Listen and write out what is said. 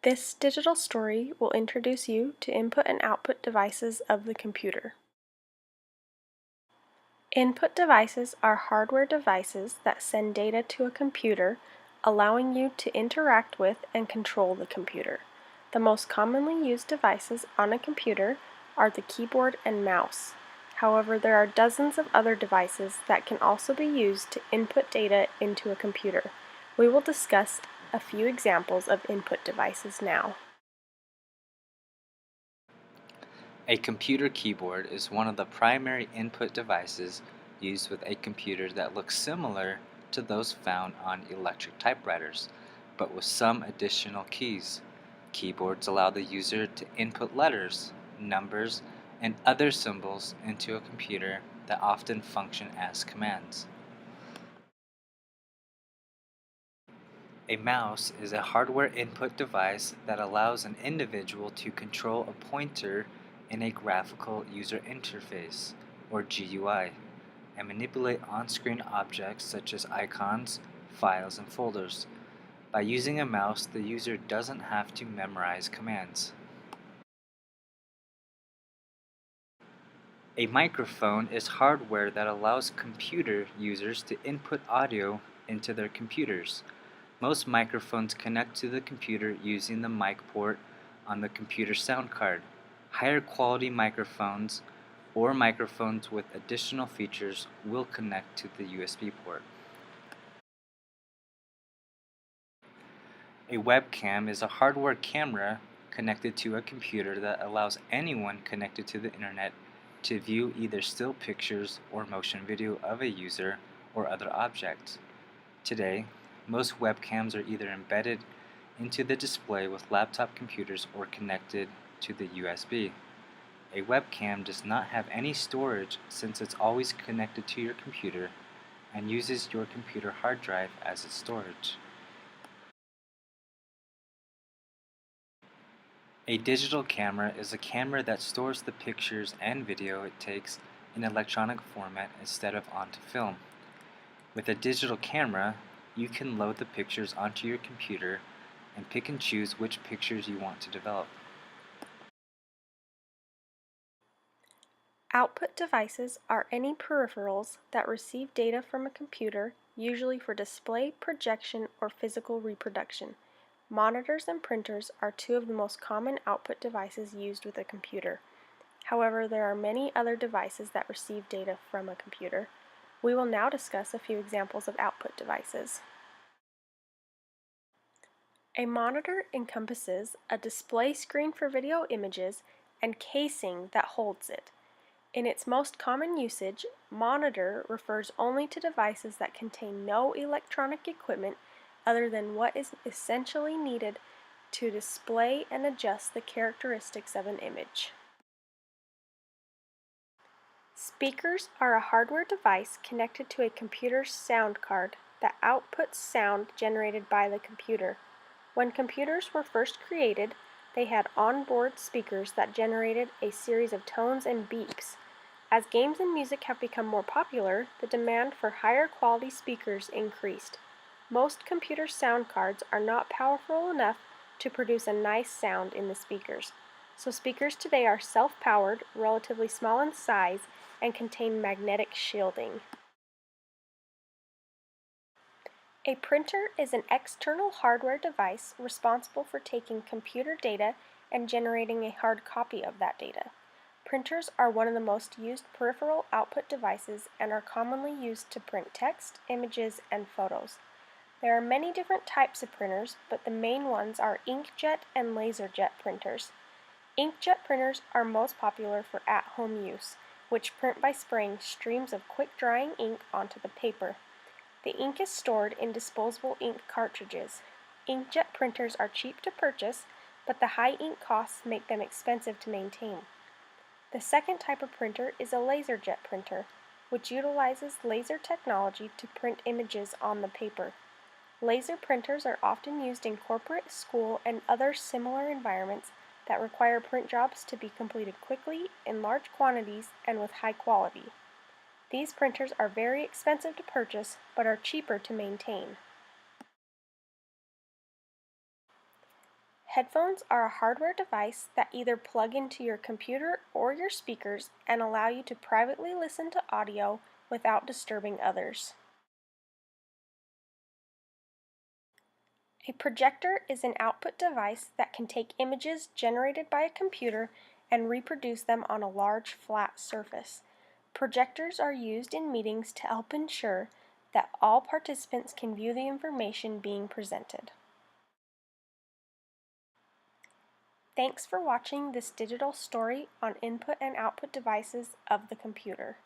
This digital story will introduce you to input and output devices of the computer. Input devices are hardware devices that send data to a computer, allowing you to interact with and control the computer. The most commonly used devices on a computer are the keyboard and mouse. However, there are dozens of other devices that can also be used to input data into a computer. We will discuss a few examples of input devices now. A computer keyboard is one of the primary input devices used with a computer that looks similar to those found on electric typewriters, but with some additional keys. Keyboards allow the user to input letters, numbers, and other symbols into a computer that often function as commands. A mouse is a hardware input device that allows an individual to control a pointer in a graphical user interface, or GUI, and manipulate on-screen objects such as icons, files, and folders. By using a mouse, the user doesn't have to memorize commands. A microphone is hardware that allows computer users to input audio into their computers. Most microphones connect to the computer using the mic port on the computer sound card. Higher quality microphones or microphones with additional features will connect to the USB port. A webcam is a hardware camera connected to a computer that allows anyone connected to the internet to view either still pictures or motion video of a user or other objects. Today, most webcams are either embedded into the display with laptop computers or connected to the USB. A webcam does not have any storage since it's always connected to your computer and uses your computer hard drive as its storage. A digital camera is a camera that stores the pictures and video it takes in electronic format instead of onto film. With a digital camera, you can load the pictures onto your computer and pick and choose which pictures you want to develop. Output devices are any peripherals that receive data from a computer, usually for display, projection, or physical reproduction. Monitors and printers are two of the most common output devices used with a computer. However, there are many other devices that receive data from a computer. We will now discuss a few examples of output devices. A monitor encompasses a display screen for video images and casing that holds it. In its most common usage, monitor refers only to devices that contain no electronic equipment other than what is essentially needed to display and adjust the characteristics of an image. Speakers are a hardware device connected to a computer's sound card that outputs sound generated by the computer. When computers were first created, they had onboard speakers that generated a series of tones and beeps. As games and music have become more popular, the demand for higher quality speakers increased. Most computer sound cards are not powerful enough to produce a nice sound in the speakers. So speakers today are self-powered, relatively small in size, and contain magnetic shielding. A printer is an external hardware device responsible for taking computer data and generating a hard copy of that data. Printers are one of the most used peripheral output devices and are commonly used to print text, images, and photos. There are many different types of printers, but the main ones are inkjet and laserjet printers. Inkjet printers are most popular for at-home use, which print by spraying streams of quick-drying ink onto the paper. The ink is stored in disposable ink cartridges. Inkjet printers are cheap to purchase, but the high ink costs make them expensive to maintain. The second type of printer is a laserjet printer, which utilizes laser technology to print images on the paper. Laser printers are often used in corporate, school, and other similar environments that require print jobs to be completed quickly, in large quantities, and with high quality. These printers are very expensive to purchase, but are cheaper to maintain. Headphones are a hardware device that either plug into your computer or your speakers and allow you to privately listen to audio without disturbing others. A projector is an output device that can take images generated by a computer and reproduce them on a large flat surface. Projectors are used in meetings to help ensure that all participants can view the information being presented. Thanks for watching this digital story on input and output devices of the computer.